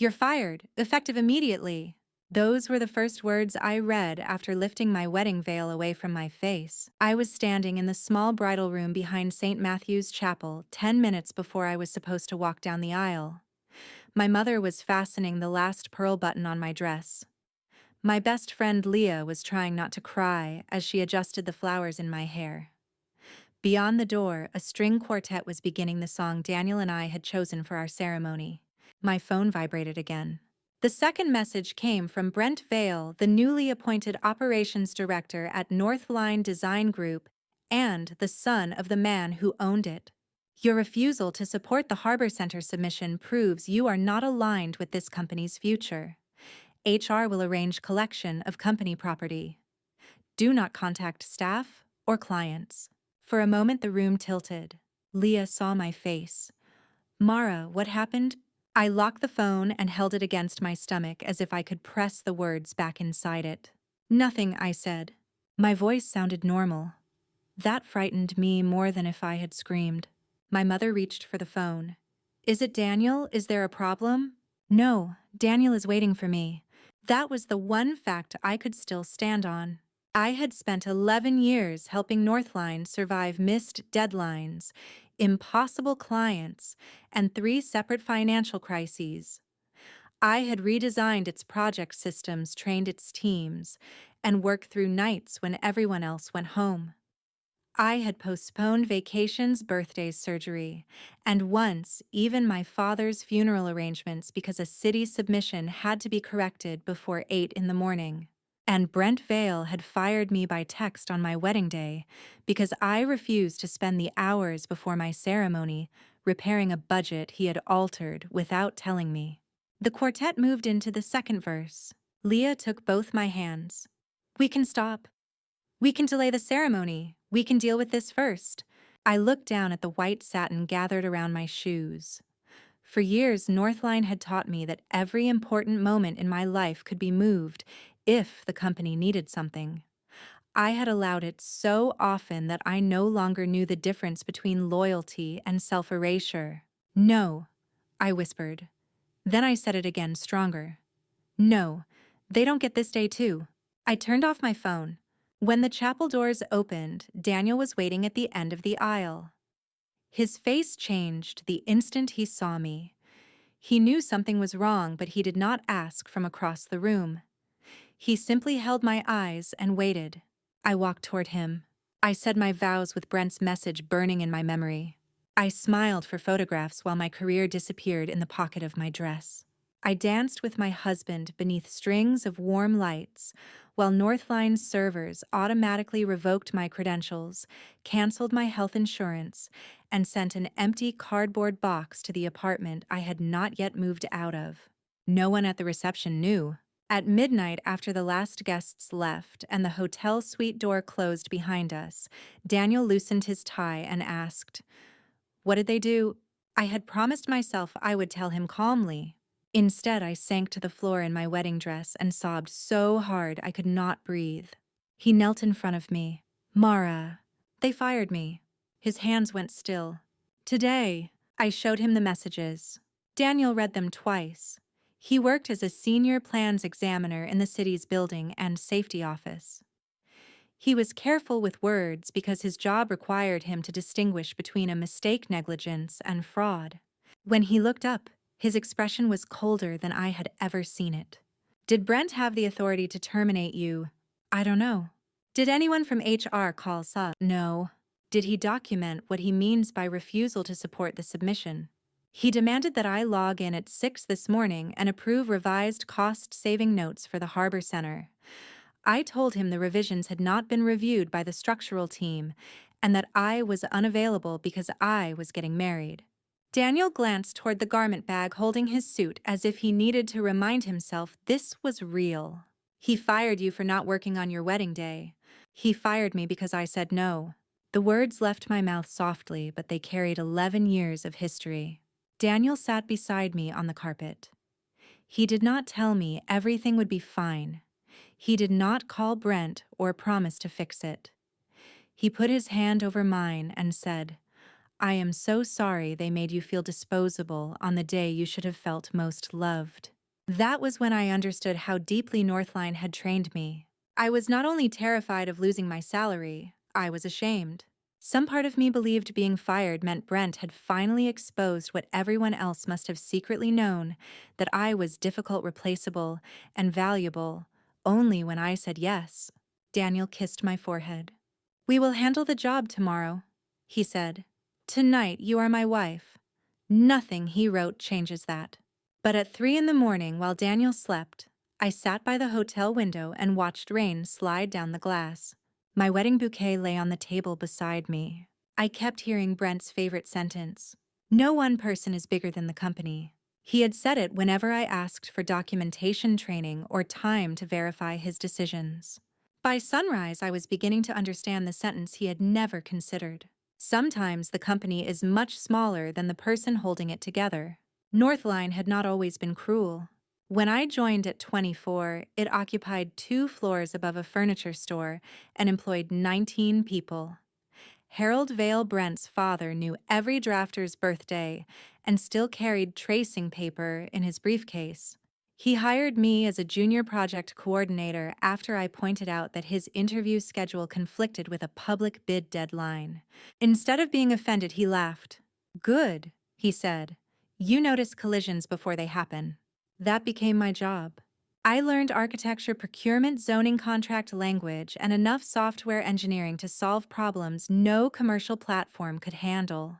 "You're fired, effective immediately." Those were the first words I read after lifting my wedding veil away from my face. I was standing in the small bridal room behind St. Matthew's Chapel 10 minutes before I was supposed to walk down the aisle. My mother was fastening the last pearl button on my dress. My best friend Leah was trying not to cry as she adjusted the flowers in my hair. Beyond the door, a string quartet was beginning the song Daniel and I had chosen for our ceremony. My phone vibrated again. The second message came from Brent Vale, the newly appointed operations director at Northline Design Group and the son of the man who owned it. "Your refusal to support the Harbor Center submission proves you are not aligned with this company's future. HR will arrange collection of company property. Do not contact staff or clients." For a moment the room tilted. Leah saw my face. "Mara, what happened?" I locked the phone and held it against my stomach as if I could press the words back inside it. "Nothing," I said. My voice sounded normal. That frightened me more than if I had screamed. My mother reached for the phone. "Is it Daniel? Is there a problem?" "No, Daniel is waiting for me." That was the one fact I could still stand on. I had spent 11 years helping Northline survive missed deadlines, impossible clients, and 3 separate financial crises. I had redesigned its project systems, trained its teams, and worked through nights when everyone else went home. I had postponed vacations, birthdays, surgery, and once even my father's funeral arrangements because a city submission had to be corrected before 8 in the morning. And Brent Vale had fired me by text on my wedding day because I refused to spend the hours before my ceremony repairing a budget he had altered without telling me. The quartet moved into the second verse. Leah took both my hands. "We can stop. We can delay the ceremony. We can deal with this first." I looked down at the white satin gathered around my shoes. For years, Northline had taught me that every important moment in my life could be moved if the company needed something. I had allowed it so often that I no longer knew the difference between loyalty and self-erasure. "No," I whispered. Then I said it again, stronger. "No, they don't get this day too." I turned off my phone. When the chapel doors opened, Daniel was waiting at the end of the aisle. His face changed the instant he saw me. He knew something was wrong, but he did not ask from across the room. He simply held my eyes and waited. I walked toward him. I said my vows with Brent's message burning in my memory. I smiled for photographs while my career disappeared in the pocket of my dress. I danced with my husband beneath strings of warm lights, while Northline's servers automatically revoked my credentials, canceled my health insurance, and sent an empty cardboard box to the apartment I had not yet moved out of. No one at the reception knew. At midnight, after the last guests left and the hotel suite door closed behind us, Daniel loosened his tie and asked, "What did they do?" I had promised myself I would tell him calmly. Instead, I sank to the floor in my wedding dress and sobbed so hard I could not breathe. He knelt in front of me. "Mara, they fired me." His hands went still. "Today." I showed him the messages. Daniel read them twice. He worked as a senior plans examiner in the city's building and safety office. He was careful with words because his job required him to distinguish between a mistake, negligence, and fraud. When he looked up, his expression was colder than I had ever seen it. "Did Brent have the authority to terminate you?" "I don't know." "Did anyone from HR call Sub?" "No." "Did he document what he means by refusal to support the submission?" "He demanded that I log in at 6 this morning and approve revised cost-saving notes for the Harbor Center. I told him the revisions had not been reviewed by the structural team and that I was unavailable because I was getting married." Daniel glanced toward the garment bag holding his suit as if he needed to remind himself this was real. "He fired you for not working on your wedding day. He fired me because I said no." The words left my mouth softly, but they carried 11 years of history. Daniel sat beside me on the carpet. He did not tell me everything would be fine. He did not call Brent or promise to fix it. He put his hand over mine and said, I am so sorry they made you feel disposable on the day you should have felt most loved. That was when I understood how deeply Northline had trained me. I was not only terrified of losing my salary, I was ashamed. Some part of me believed being fired meant Brent had finally exposed what everyone else must have secretly known, that I was difficult, replaceable, and valuable only when I said yes. Daniel kissed my forehead. "We will handle the job tomorrow," he said. "Tonight you are my wife." Nothing he wrote changes that. But at 3 in the morning, while Daniel slept, I sat by the hotel window and watched rain slide down the glass. My wedding bouquet lay on the table beside me. I kept hearing Brent's favorite sentence: "No one person is bigger than the company." He had said it whenever I asked for documentation training or time to verify his decisions. By sunrise, I was beginning to understand the sentence he had never considered. Sometimes the company is much smaller than the person holding it together. Northline had not always been cruel. When I joined at 24, it occupied 2 floors above a furniture store and employed 19 people. Harold Vale Brent's father knew every drafter's birthday and still carried tracing paper in his briefcase. He hired me as a junior project coordinator after I pointed out that his interview schedule conflicted with a public bid deadline. Instead of being offended, he laughed. "Good," he said. "You notice collisions before they happen." That became my job. I learned architecture, procurement, zoning, contract language, and enough software engineering to solve problems no commercial platform could handle.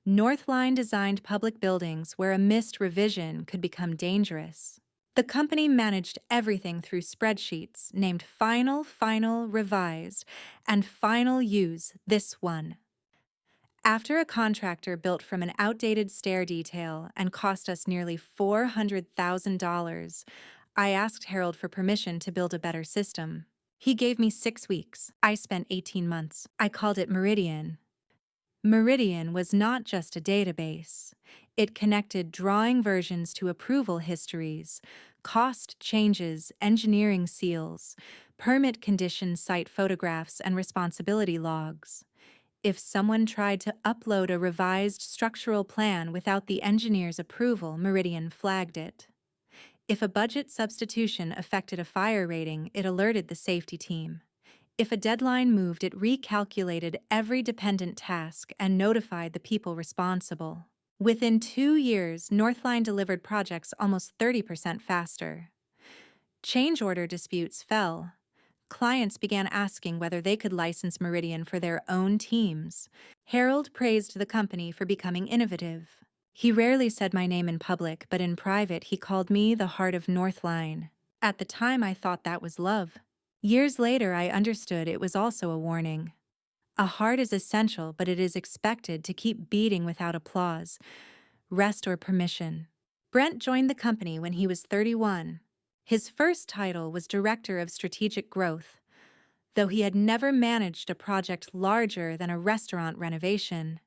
Northline designed public buildings where a missed revision could become dangerous. The company managed everything through spreadsheets named Final, Final, Revised, and Final Use this one. After a contractor built from an outdated stair detail and cost us nearly $400,000, I asked Harold for permission to build a better system. He gave me 6 weeks. I spent 18 months. I called it Meridian. Meridian was not just a database. It connected drawing versions to approval histories, cost changes, engineering seals, permit conditions, site photographs, and responsibility logs. If someone tried to upload a revised structural plan without the engineer's approval, Meridian flagged it. If a budget substitution affected a fire rating, it alerted the safety team. If a deadline moved, it recalculated every dependent task and notified the people responsible. Within 2 years, Northline delivered projects almost 30% faster. Change order disputes fell. Clients began asking whether they could license Meridian for their own teams. Harold praised the company for becoming innovative. He rarely said my name in public, but in private he called me the heart of Northline. At the time, I thought that was love. Years later, I understood it was also a warning. A heart is essential, but it is expected to keep beating without applause, rest, or permission. Brent joined the company when he was 31. His first title was Director of Strategic Growth, though he had never managed a project larger than a restaurant renovation.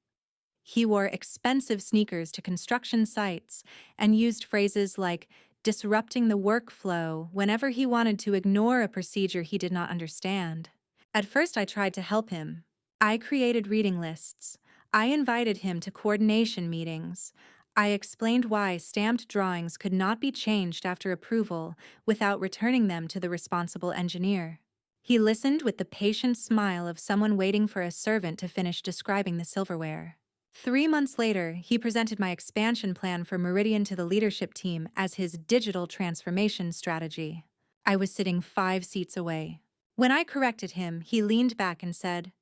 He wore expensive sneakers to construction sites and used phrases like disrupting the workflow whenever he wanted to ignore a procedure he did not understand. At first, I tried to help him. I created reading lists. I invited him to coordination meetings. I explained why stamped drawings could not be changed after approval without returning them to the responsible engineer. He listened with the patient smile of someone waiting for a servant to finish describing the silverware. 3 months later, he presented my expansion plan for Meridian to the leadership team as his digital transformation strategy. I was sitting 5 seats away. When I corrected him, he leaned back and said,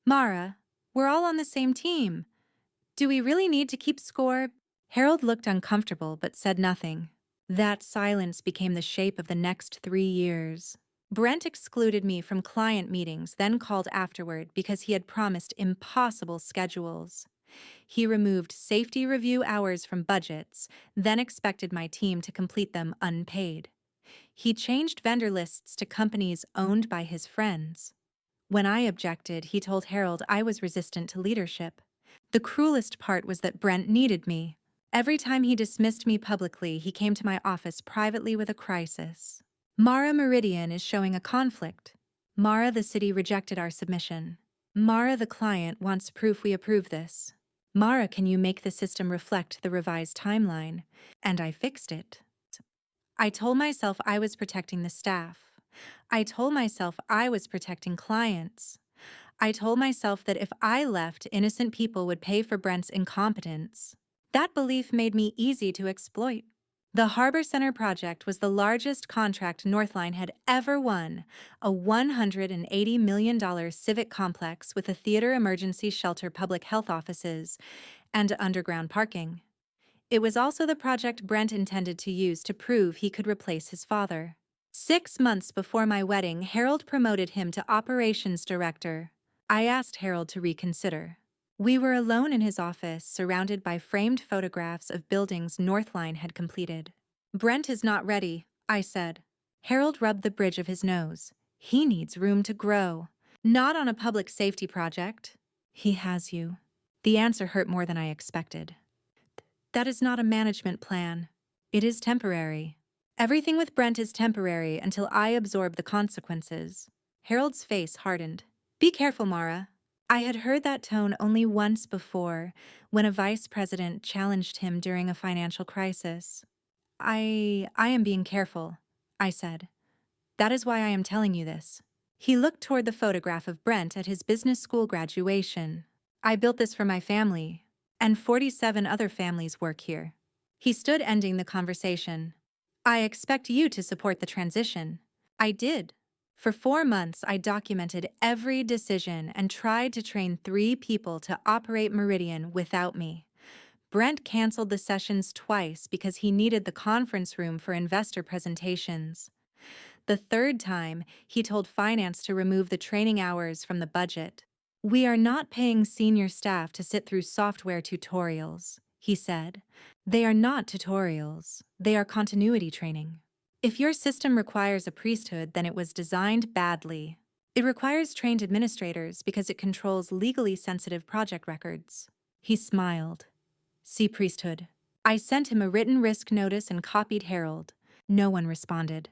"Mara, we're all on the same team. Do we really need to keep score?" Harold looked uncomfortable but said nothing. That silence became the shape of the next 3 years. Brent excluded me from client meetings, then called afterward because he had promised impossible schedules. He removed safety review hours from budgets, then expected my team to complete them unpaid. He changed vendor lists to companies owned by his friends. When I objected, he told Harold I was resistant to leadership. The cruelest part was that Brent needed me. Every time he dismissed me publicly, he came to my office privately with a crisis. "Mara, Meridian is showing a conflict. Mara, the city rejected our submission." Mara, the client, wants proof we approve this. Mara, can you make the system reflect the revised timeline? And I fixed it. I told myself I was protecting the staff. I told myself I was protecting clients. I told myself that if I left, innocent people would pay for Brent's incompetence. That belief made me easy to exploit. The Harbor Center project was the largest contract Northline had ever won, a $180 million civic complex with a theater, emergency shelter, public health offices, and underground parking. It was also the project Brent intended to use to prove he could replace his father. 6 months before my wedding, Harold promoted him to operations director. I asked Harold to reconsider. We were alone in his office, surrounded by framed photographs of buildings Northline had completed. Brent is not ready, I said. Harold rubbed the bridge of his nose. He needs room to grow. Not on a public safety project. He has you. The answer hurt more than I expected. That is not a management plan. It is temporary. Everything with Brent is temporary until I absorb the consequences. Harold's face hardened. Be careful, Mara. I had heard that tone only once before, when a vice president challenged him during a financial crisis. I am being careful, I said. That is why I am telling you this. He looked toward the photograph of Brent at his business school graduation. I built this for my family, and 47 other families work here. He stood, ending the conversation. I expect you to support the transition. I did. For 4 months, I documented every decision and tried to train 3 people to operate Meridian without me. Brent canceled the sessions twice because he needed the conference room for investor presentations. The third time, he told finance to remove the training hours from the budget. We are not paying senior staff to sit through software tutorials, he said. They are not tutorials. They are continuity training. If your system requires a priesthood, then it was designed badly. It requires trained administrators because it controls legally sensitive project records. He smiled. See priesthood. I sent him a written risk notice and copied Harold. No one responded.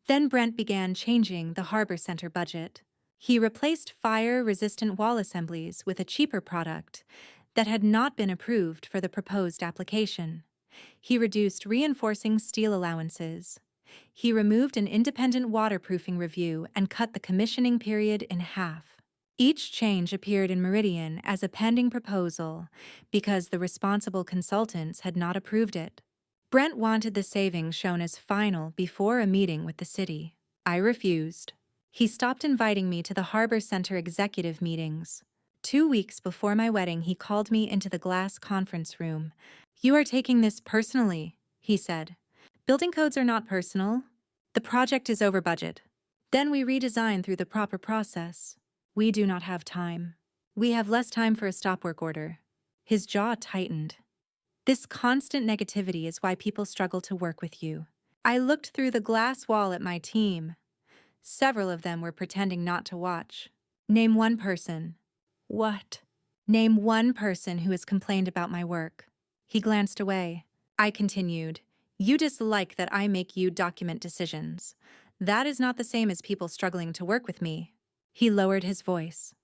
Then Brent began changing the Harbor Center budget. He replaced fire-resistant wall assemblies with a cheaper product that had not been approved for the proposed application. He reduced reinforcing steel allowances. He removed an independent waterproofing review and cut the commissioning period in half. Each change appeared in Meridian as a pending proposal because the responsible consultants had not approved it. Brent wanted the savings shown as final before a meeting with the city. I refused. He stopped inviting me to the Harbor Center executive meetings. 2 weeks before my wedding, he called me into the glass conference room. You are taking this personally, he said. Building codes are not personal. The project is over budget. Then we redesign through the proper process. We do not have time. We have less time for a stop work order. His jaw tightened. This constant negativity is why people struggle to work with you. I looked through the glass wall at my team. Several of them were pretending not to watch. Name one person. What? Name one person who has complained about my work. He glanced away. I continued. You dislike that I make you document decisions. That is not the same as people struggling to work with me. He lowered his voice.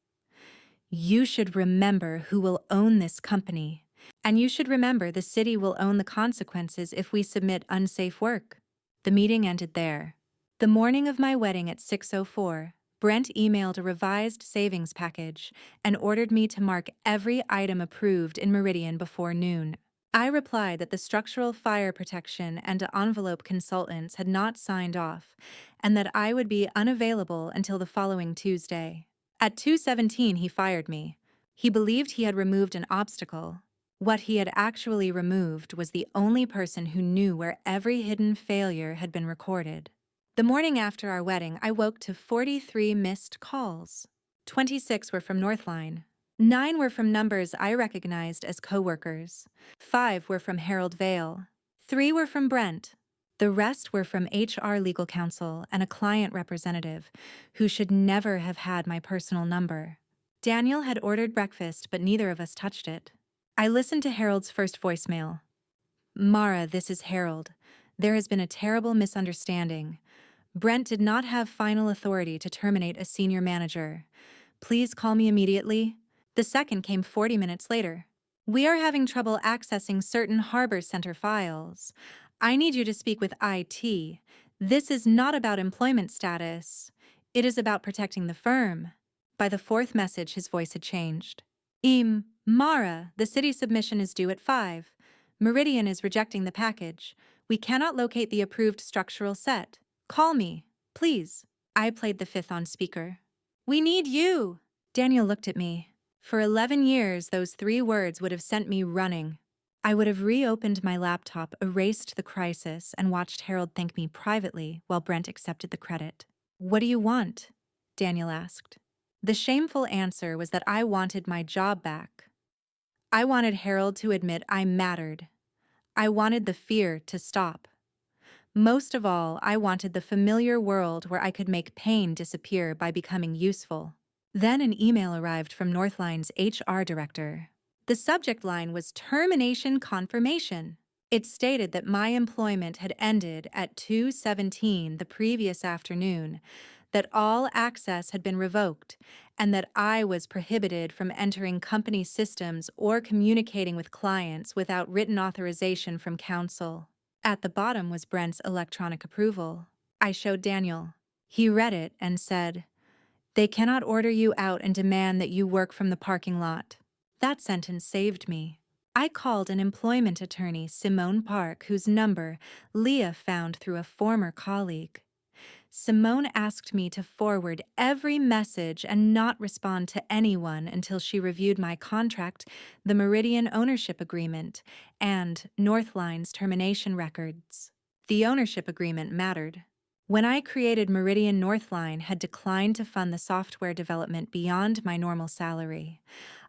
You should remember who will own this company. And you should remember the city will own the consequences if we submit unsafe work. The meeting ended there. The morning of my wedding at 6:04, Brent emailed a revised savings package and ordered me to mark every item approved in Meridian before noon. I replied that the structural fire protection and envelope consultants had not signed off, and that I would be unavailable until the following Tuesday. At 2:17, he fired me. He believed he had removed an obstacle. What he had actually removed was the only person who knew where every hidden failure had been recorded. The morning after our wedding, I woke to 43 missed calls. 26 were from Northline. 9 were from numbers I recognized as coworkers. 5 were from Harold Vale. 3 were from Brent. The rest were from HR legal counsel and a client representative who should never have had my personal number. Daniel had ordered breakfast, but neither of us touched it. I listened to Harold's first voicemail. Mara, this is Harold. There has been a terrible misunderstanding. Brent did not have final authority to terminate a senior manager, Please call me immediately. The second came 40 minutes later. We are having trouble accessing certain Harbor Center files. I need you to speak with IT. This is not about employment status. It is about protecting the firm. By the fourth message, his voice had changed. Mara, the city submission is due at 5. Meridian is rejecting the package. We cannot locate the approved structural set. Call me, please. I played the fifth on speaker. We need you. Daniel looked at me. For 11 years, those 3 words would have sent me running. I would have reopened my laptop, erased the crisis, and watched Harold thank me privately while Brent accepted the credit. What do you want? Daniel asked. The shameful answer was that I wanted my job back. I wanted Harold to admit I mattered. I wanted the fear to stop. Most of all, I wanted the familiar world where I could make pain disappear by becoming useful. Then an email arrived from Northline's HR director. The subject line was termination confirmation. It stated that my employment had ended at 2:17 the previous afternoon, that all access had been revoked, and that I was prohibited from entering company systems or communicating with clients without written authorization from counsel. At the bottom was Brent's electronic approval. I showed Daniel. He read it and said, "They cannot order you out and demand that you work from the parking lot." That sentence saved me. I called an employment attorney, Simone Park, whose number Leah found through a former colleague. Simone asked me to forward every message and not respond to anyone until she reviewed my contract, the Meridian ownership agreement, and Northline's termination records. The ownership agreement mattered. When I created Meridian, Northline had declined to fund the software development beyond my normal salary.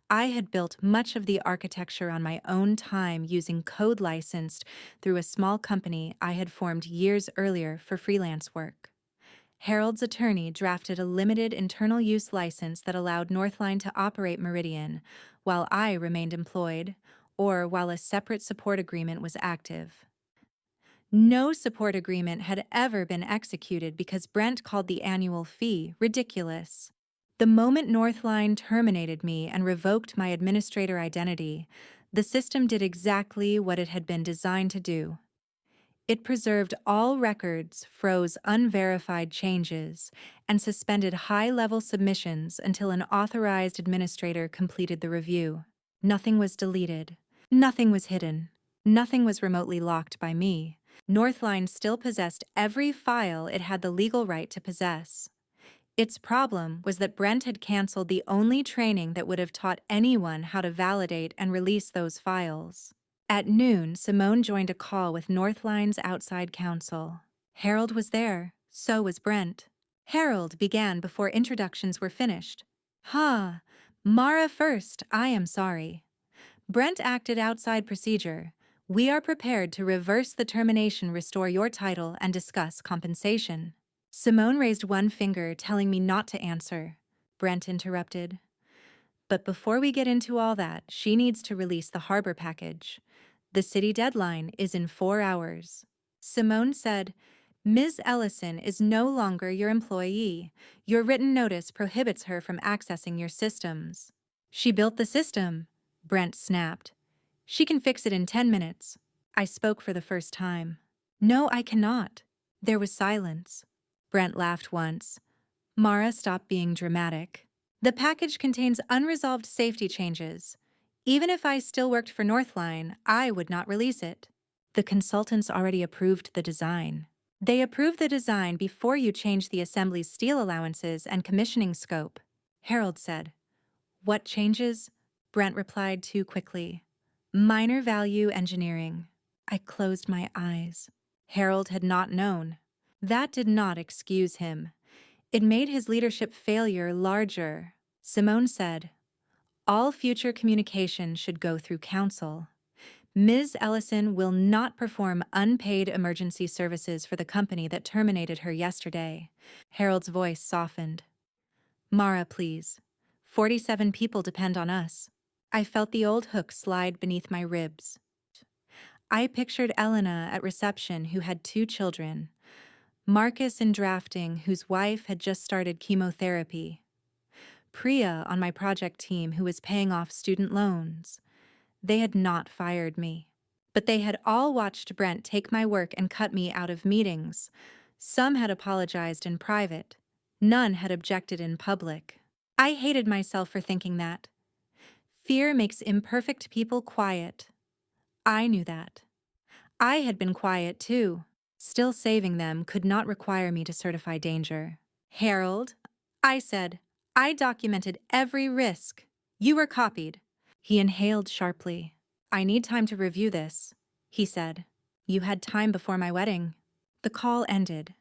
I had built much of the architecture on my own time using code licensed through a small company I had formed years earlier for freelance work. Harold's attorney drafted a limited internal use license that allowed Northline to operate Meridian while I remained employed, or while a separate support agreement was active. No support agreement had ever been executed because Brent called the annual fee ridiculous. The moment Northline terminated me and revoked my administrator identity, the system did exactly what it had been designed to do. It preserved all records, froze unverified changes, and suspended high-level submissions until an authorized administrator completed the review. Nothing was deleted. Nothing was hidden. Nothing was remotely locked by me. Northline still possessed every file it had the legal right to possess. Its problem was that Brent had canceled the only training that would have taught anyone how to validate and release those files. At noon, Simone joined a call with Northline's outside counsel. Harold was there, so was Brent. Harold began before introductions were finished. Mara first, I am sorry. Brent acted outside procedure. We are prepared to reverse the termination, restore your title, and discuss compensation. Simone raised one finger, telling me not to answer. Brent interrupted. But before we get into all that, she needs to release the harbor package. The city deadline is in 4 hours. Simone said, Ms. Ellison is no longer your employee. Your written notice prohibits her from accessing your systems. She built the system, Brent snapped. She can fix it in 10 minutes. I spoke for the first time. No, I cannot. There was silence. Brent laughed once. Mara stopped being dramatic. The package contains unresolved safety changes. Even if I still worked for Northline, I would not release it. The consultants already approved the design. They approved the design before you changed the assembly's steel allowances and commissioning scope, Harold said. What changes? Brent replied too quickly. Minor value engineering. I closed my eyes. Harold had not known. That did not excuse him. It made his leadership failure larger. Simone said, all future communication should go through counsel. Ms. Ellison will not perform unpaid emergency services for the company that terminated her yesterday. Harold's voice softened. Mara, please. 47 people depend on us. I felt the old hook slide beneath my ribs. I pictured Elena at reception, who had 2 children. Marcus in drafting, whose wife had just started chemotherapy. Priya on my project team who was paying off student loans. They had not fired me. But they had all watched Brent take my work and cut me out of meetings. Some had apologized in private. None had objected in public. I hated myself for thinking that. Fear makes imperfect people quiet. I knew that. I had been quiet too. Still saving them could not require me to certify danger. Harold, I said, I documented every risk. You were copied. He inhaled sharply. I need time to review this, he said. You had time before my wedding. The call ended.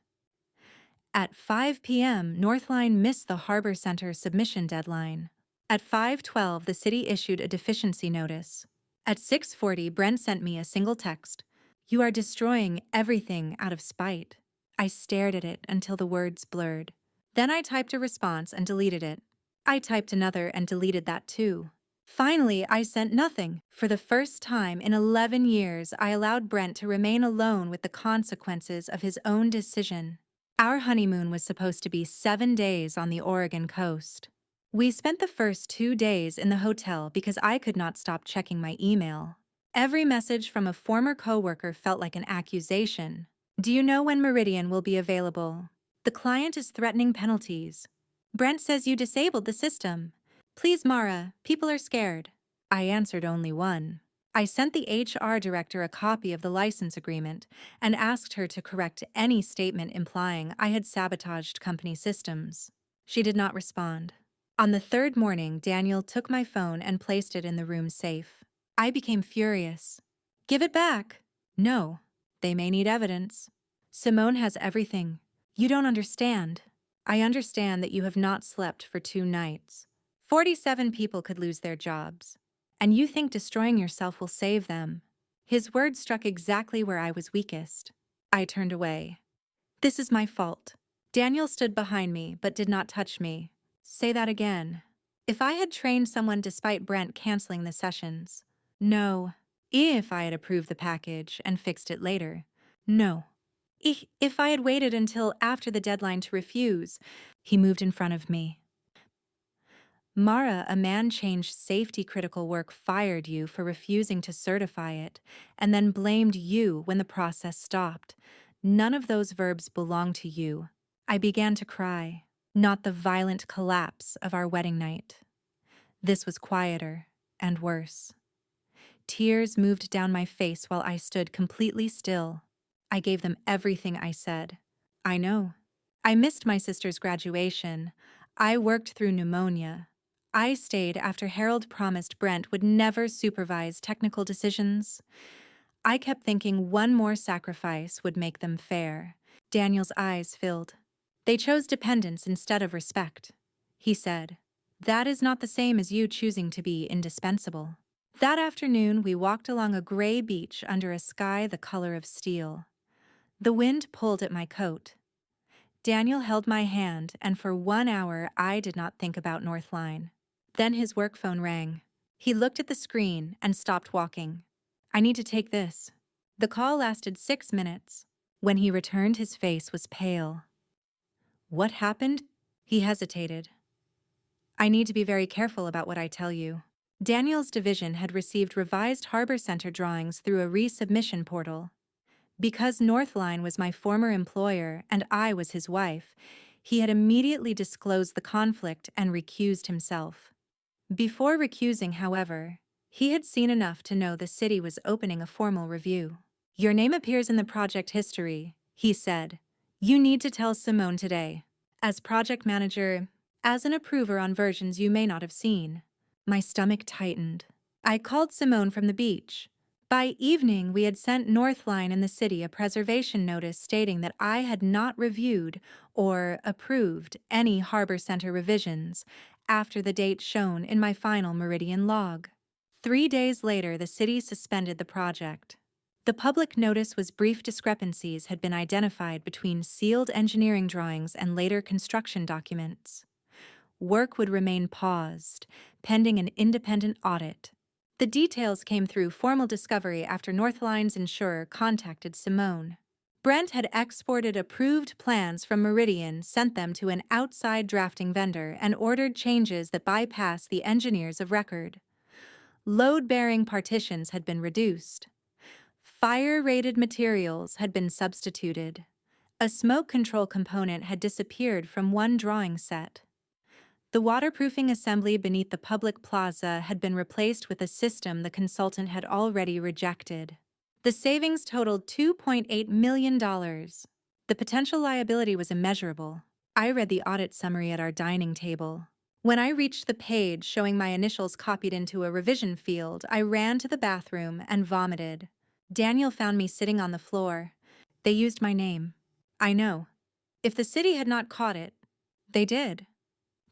At 5 p.m., Northline missed the Harbor Center submission deadline. At 5:12, the city issued a deficiency notice. At 6:40, Brent sent me a single text. You are destroying everything out of spite. I stared at it until the words blurred. Then I typed a response and deleted it. I typed another and deleted that too. Finally, I sent nothing. For the first time in 11 years, I allowed Brent to remain alone with the consequences of his own decision. Our honeymoon was supposed to be 7 days on the Oregon coast. We spent the first 2 days in the hotel because I could not stop checking my email. Every message from a former coworker felt like an accusation. Do you know when Meridian will be available? The client is threatening penalties. Brent says you disabled the system. Please, Mara, people are scared. I answered only one. I sent the HR director a copy of the license agreement and asked her to correct any statement implying I had sabotaged company systems. She did not respond. On the third morning, Daniel took my phone and placed it in the room safe. I became furious. Give it back. No. They may need evidence. Simone has everything. You don't understand. I understand that you have not slept for 2 nights. 47 people could lose their jobs. And you think destroying yourself will save them. His words struck exactly where I was weakest. I turned away. This is my fault. Daniel stood behind me but did not touch me. Say that again. If I had trained someone despite Brent canceling the sessions. No. If I had approved the package and fixed it later. No. If I had waited until after the deadline to refuse. He moved in front of me. Mara, a man changed safety-critical work, fired you for refusing to certify it, and then blamed you when the process stopped. None of those verbs belong to you. I began to cry, not the violent collapse of our wedding night. This was quieter and worse. Tears moved down my face while I stood completely still. I gave them everything I said. I know. I missed my sister's graduation. I worked through pneumonia. I stayed after Harold promised Brent would never supervise technical decisions. I kept thinking one more sacrifice would make them fair. Daniel's eyes filled. They chose dependence instead of respect. He said, that is not the same as you choosing to be indispensable. That afternoon, we walked along a gray beach under a sky the color of steel. The wind pulled at my coat. Daniel held my hand, and for 1 hour I did not think about Northline. Then his work phone rang. He looked at the screen and stopped walking. I need to take this. The call lasted 6 minutes. When he returned, his face was pale. What happened? He hesitated. I need to be very careful about what I tell you. Daniel's division had received revised Harbor Center drawings through a resubmission portal. Because Northline was my former employer and I was his wife, he had immediately disclosed the conflict and recused himself. Before recusing, however, he had seen enough to know the city was opening a formal review. Your name appears in the project history, he said. You need to tell Simone today. As project manager, as an approver on versions you may not have seen. My stomach tightened. I called Simone from the beach. By evening, we had sent Northline and the city a preservation notice stating that I had not reviewed or approved any Harbor Center revisions after the date shown in my final Meridian log. 3 days later, the city suspended the project. The public notice was brief discrepancies had been identified between sealed engineering drawings and later construction documents. Work would remain paused, pending an independent audit. The details came through formal discovery after Northline's insurer contacted Simone. Brent had exported approved plans from Meridian, sent them to an outside drafting vendor, and ordered changes that bypassed the engineers of record. Load-bearing partitions had been reduced. Fire-rated materials had been substituted. A smoke control component had disappeared from one drawing set. The waterproofing assembly beneath the public plaza had been replaced with a system the consultant had already rejected. The savings totaled $2.8 million. The potential liability was immeasurable. I read the audit summary at our dining table. When I reached the page showing my initials copied into a revision field, I ran to the bathroom and vomited. Daniel found me sitting on the floor. They used my name. I know. If the city had not caught it, they did.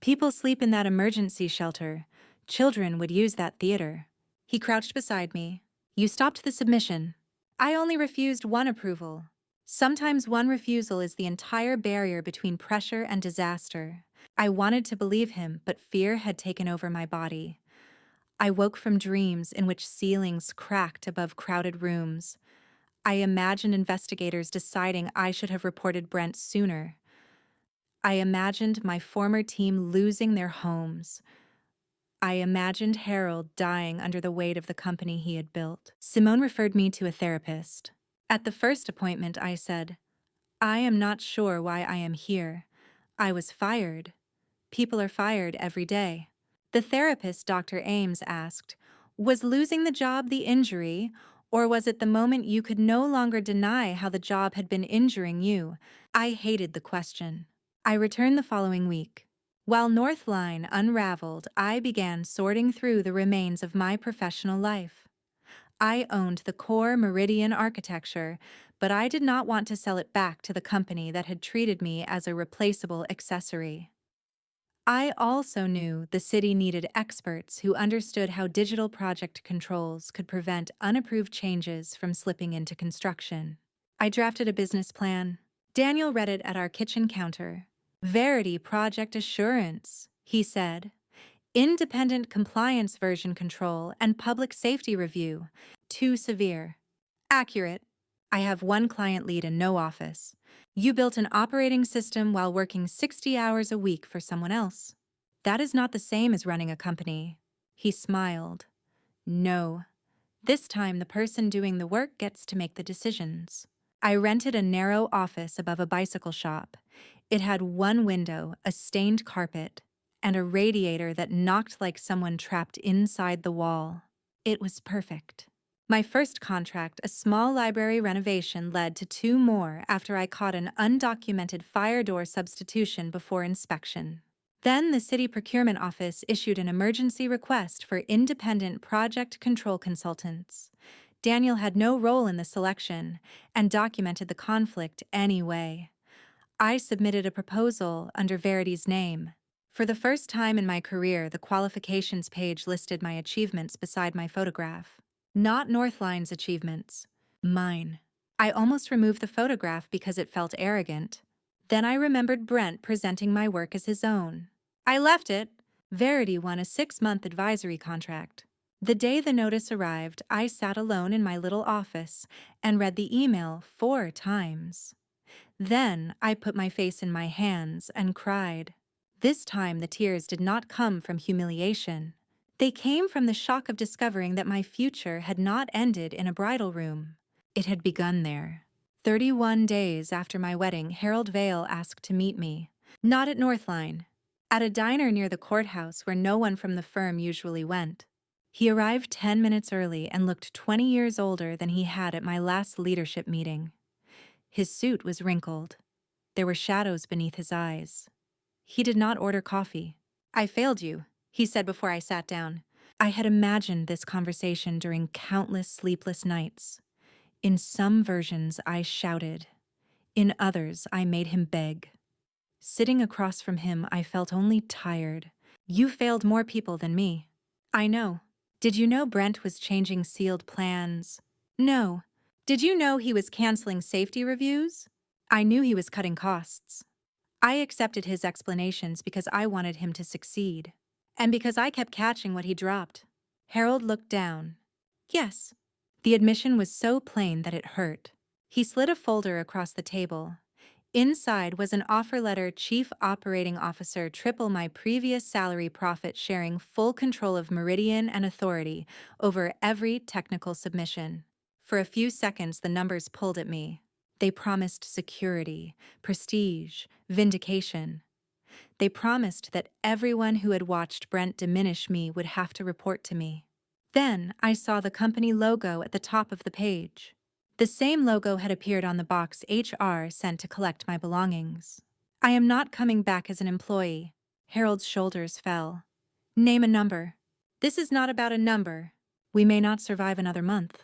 People sleep in that emergency shelter. Children would use that theater. He crouched beside me. You stopped the submission. I only refused one approval. Sometimes one refusal is the entire barrier between pressure and disaster. I wanted to believe him, but fear had taken over my body. I woke from dreams in which ceilings cracked above crowded rooms. I imagined investigators deciding I should have reported Brent sooner. I imagined my former team losing their homes. I imagined Harold dying under the weight of the company he had built. Simone referred me to a therapist. At the first appointment, I said, I am not sure why I am here. I was fired. People are fired every day. The therapist, Dr. Ames, asked, was losing the job the injury, or was it the moment you could no longer deny how the job had been injuring you? I hated the question. I returned the following week. While Northline unraveled, I began sorting through the remains of my professional life. I owned the core Meridian architecture, but I did not want to sell it back to the company that had treated me as a replaceable accessory. I also knew the city needed experts who understood how digital project controls could prevent unapproved changes from slipping into construction. I drafted a business plan. Daniel read it at our kitchen counter. Verity Project Assurance, he said. Independent compliance version control and public safety review. Too severe. Accurate. I have one client lead and no office. You built an operating system while working 60 hours a week for someone else. That is not the same as running a company. He smiled. No. This time the person doing the work gets to make the decisions. I rented a narrow office above a bicycle shop. It had one window, a stained carpet, and a radiator that knocked like someone trapped inside the wall. It was perfect. My first contract, a small library renovation, led to 2 more after I caught an undocumented fire door substitution before inspection. Then the city procurement office issued an emergency request for independent project control consultants. Daniel had no role in the selection and documented the conflict anyway. I submitted a proposal under Verity's name. For the first time in my career, the qualifications page listed my achievements beside my photograph. Not Northline's achievements. Mine. I almost removed the photograph because it felt arrogant. Then I remembered Brent presenting my work as his own. I left it. Verity won a 6-month advisory contract. The day the notice arrived, I sat alone in my little office and read the email 4 times. Then I put my face in my hands and cried. This time the tears did not come from humiliation. They came from the shock of discovering that my future had not ended in a bridal room. It had begun there. 31 days after my wedding, Harold Vale asked to meet me. Not at Northline. At a diner near the courthouse where no one from the firm usually went. He arrived 10 minutes early and looked 20 years older than he had at my last leadership meeting. His suit was wrinkled. There were shadows beneath his eyes. He did not order coffee. I failed you, he said before I sat down. I had imagined this conversation during countless sleepless nights. In some versions, I shouted. In others, I made him beg. Sitting across from him, I felt only tired. You failed more people than me. I know. Did you know Brent was changing sealed plans? No. Did you know he was canceling safety reviews? I knew he was cutting costs. I accepted his explanations because I wanted him to succeed. And because I kept catching what he dropped. Harold looked down. Yes. The admission was so plain that it hurt. He slid a folder across the table. Inside was an offer letter, Chief Operating Officer, triple my previous salary, profit sharing, full control of Meridian and authority over every technical submission. For a few seconds, the numbers pulled at me. They promised security, prestige, vindication. They promised that everyone who had watched Brent diminish me would have to report to me. Then I saw the company logo at the top of the page. The same logo had appeared on the box HR sent to collect my belongings. I am not coming back as an employee. Harold's shoulders fell. Name a number. This is not about a number. We may not survive another month.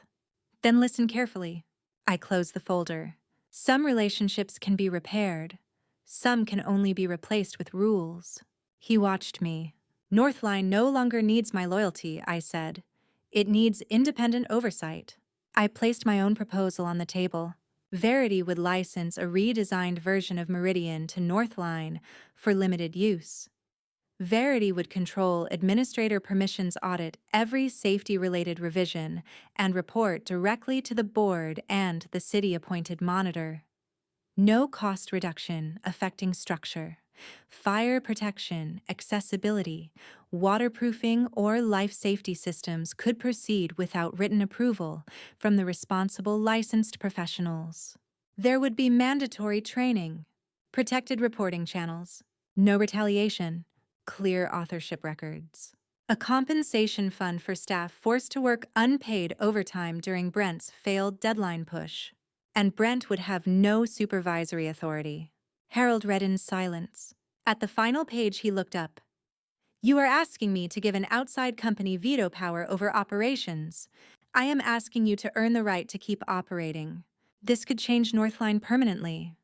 Then listen carefully. I closed the folder. Some relationships can be repaired. Some can only be replaced with rules. He watched me. Northline no longer needs my loyalty, I said. It needs independent oversight. I placed my own proposal on the table. Verity would license a redesigned version of Meridian to Northline for limited use. Verity would control administrator permissions, audit every safety-related revision, and report directly to the board and the city-appointed monitor. No cost reduction affecting structure, fire protection, accessibility, waterproofing, or life safety systems could proceed without written approval from the responsible licensed professionals. There would be mandatory training, protected reporting channels, no retaliation, clear authorship records. A compensation fund for staff forced to work unpaid overtime during Brent's failed deadline push. And Brent would have no supervisory authority. Harold read in silence. At the final page, he looked up. You are asking me to give an outside company veto power over operations. I am asking you to earn the right to keep operating. This could change Northline permanently.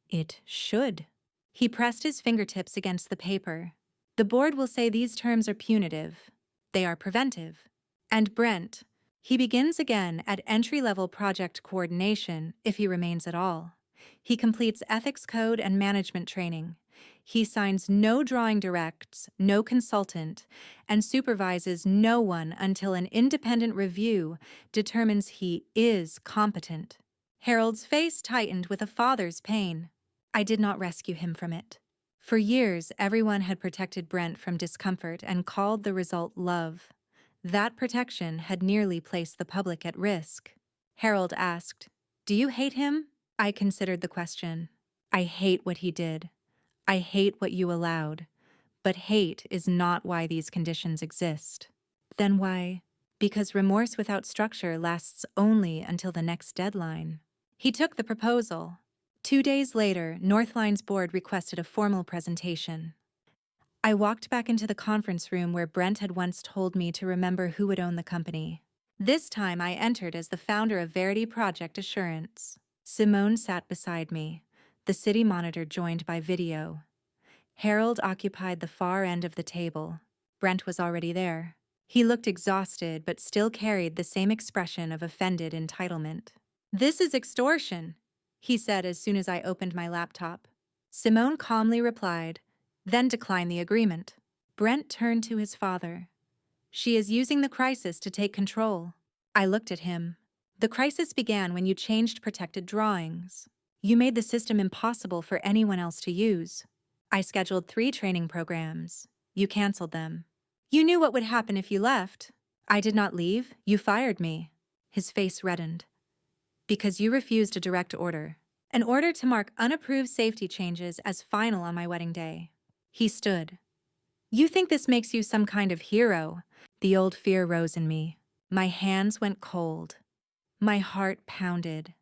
It should. He pressed his fingertips against the paper. The board will say these terms are punitive. They are preventive. And Brent, he begins again at entry-level project coordination if he remains at all. He completes ethics code and management training. He signs no drawing directs, no consultant, and supervises no one until an independent review determines he is competent. Harold's face tightened with a father's pain. I did not rescue him from it. For years, everyone had protected Brent from discomfort and called the result love. That protection had nearly placed the public at risk. Harold asked, Do you hate him? I considered the question. I hate what he did. I hate what you allowed. But hate is not why these conditions exist. Then why? Because remorse without structure lasts only until the next deadline. He took the proposal. 2 days later, Northline's board requested a formal presentation. I walked back into the conference room where Brent had once told me to remember who would own the company. This time I entered as the founder of Verity Project Assurance. Simone sat beside me, the city monitor joined by video. Harold occupied the far end of the table. Brent was already there. He looked exhausted but still carried the same expression of offended entitlement. This is extortion, he said as soon as I opened my laptop. Simone calmly replied, then declined the agreement. Brent turned to his father. She is using the crisis to take control. I looked at him. The crisis began when you changed protected drawings. You made the system impossible for anyone else to use. I scheduled 3 training programs. You canceled them. You knew what would happen if you left. I did not leave. You fired me. His face reddened. Because you refused a direct order. An order to mark unapproved safety changes as final on my wedding day. He stood. You think this makes you some kind of hero? The old fear rose in me. My hands went cold. My heart pounded.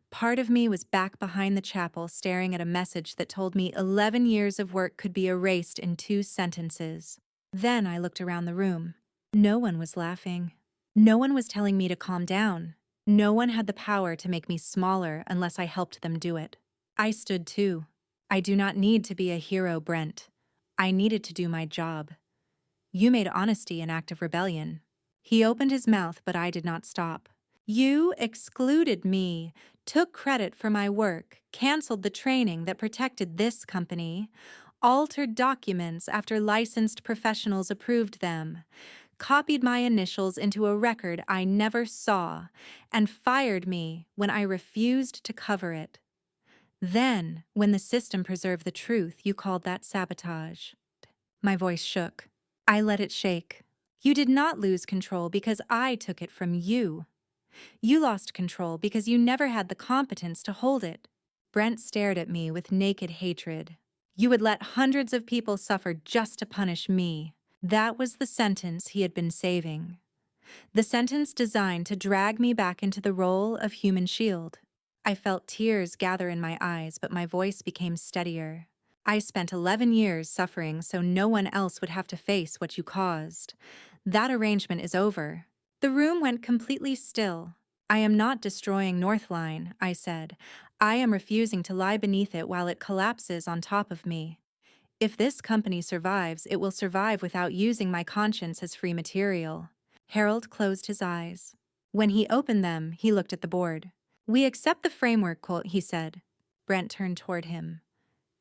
Part of me was back behind the chapel staring at a message that told me 11 years of work could be erased in 2 sentences. Then I looked around the room. No one was laughing. No one was telling me to calm down. No one had the power to make me smaller unless I helped them do it. I stood too. I do not need to be a hero, Brent. I needed to do my job. You made honesty an act of rebellion. He opened his mouth, but I did not stop. You excluded me, took credit for my work, canceled the training that protected this company, altered documents after licensed professionals approved them, copied my initials into a record I never saw, and fired me when I refused to cover it. Then, when the system preserved the truth, you called that sabotage. My voice shook. I let it shake. You did not lose control because I took it from you. You lost control because you never had the competence to hold it. Brent stared at me with naked hatred. You would let hundreds of people suffer just to punish me. That was the sentence he had been saving. The sentence designed to drag me back into the role of human shield. I felt tears gather in my eyes, but my voice became steadier. I spent 11 years suffering so no one else would have to face what you caused. That arrangement is over. The room went completely still. I am not destroying Northline, I said. I am refusing to lie beneath it while it collapses on top of me. If this company survives, it will survive without using my conscience as free material. Harold closed his eyes. When he opened them, he looked at the board. We accept the framework quote, he said. Brent turned toward him.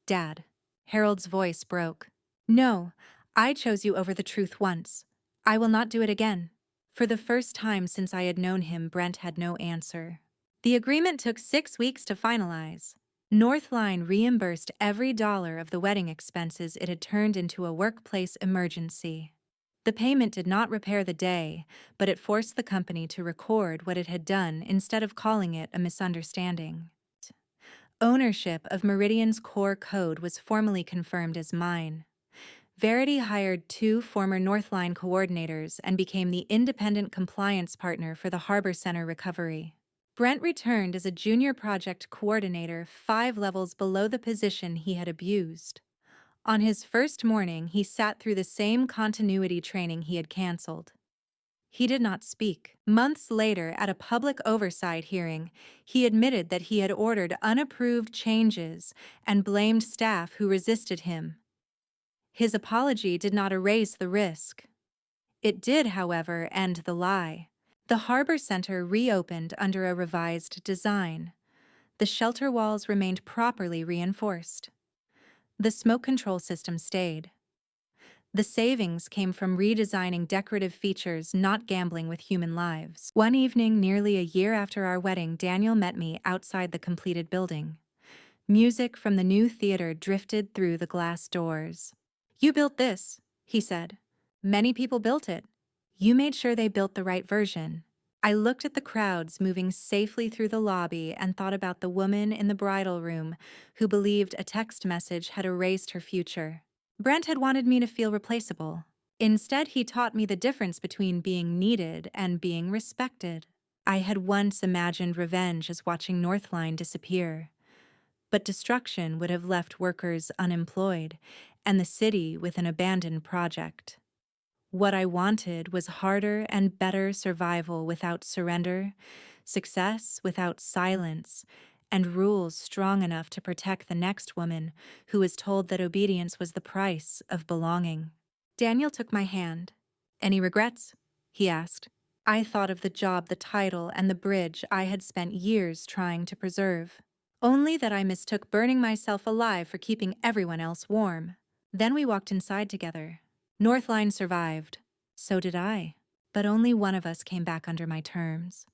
Dad. Harold's voice broke. No, I chose you over the truth once. I will not do it again. For the first time since I had known him, Brent had no answer. The agreement took 6 weeks to finalize. Northline reimbursed every dollar of the wedding expenses it had turned into a workplace emergency. The payment did not repair the day, but it forced the company to record what it had done instead of calling it a misunderstanding. Ownership of Meridian's core code was formally confirmed as mine. Verity hired 2 former Northline coordinators and became the independent compliance partner for the Harbor Center recovery. Brent returned as a junior project coordinator 5 levels below the position he had abused. On his first morning, he sat through the same continuity training he had canceled. He did not speak. Months later, at a public oversight hearing, he admitted that he had ordered unapproved changes and blamed staff who resisted him. His apology did not erase the risk. It did, however, end the lie. The Harbor Center reopened under a revised design. The shelter walls remained properly reinforced. The smoke control system stayed. The savings came from redesigning decorative features, not gambling with human lives. One evening, nearly a year after our wedding, Daniel met me outside the completed building. Music from the new theater drifted through the glass doors. You built this, he said. Many people built it. You made sure they built the right version. I looked at the crowds moving safely through the lobby and thought about the woman in the bridal room who believed a text message had erased her future. Brent had wanted me to feel replaceable. Instead, he taught me the difference between being needed and being respected. I had once imagined revenge as watching Northline disappear. But destruction would have left workers unemployed and the city with an abandoned project. What I wanted was harder and better survival without surrender, success without silence, and rules strong enough to protect the next woman who was told that obedience was the price of belonging. Daniel took my hand. Any regrets? He asked. I thought of the job, the title, and the bridge I had spent years trying to preserve. Only that I mistook burning myself alive for keeping everyone else warm. Then we walked inside together. Northline survived. So did I. But only one of us came back under my terms.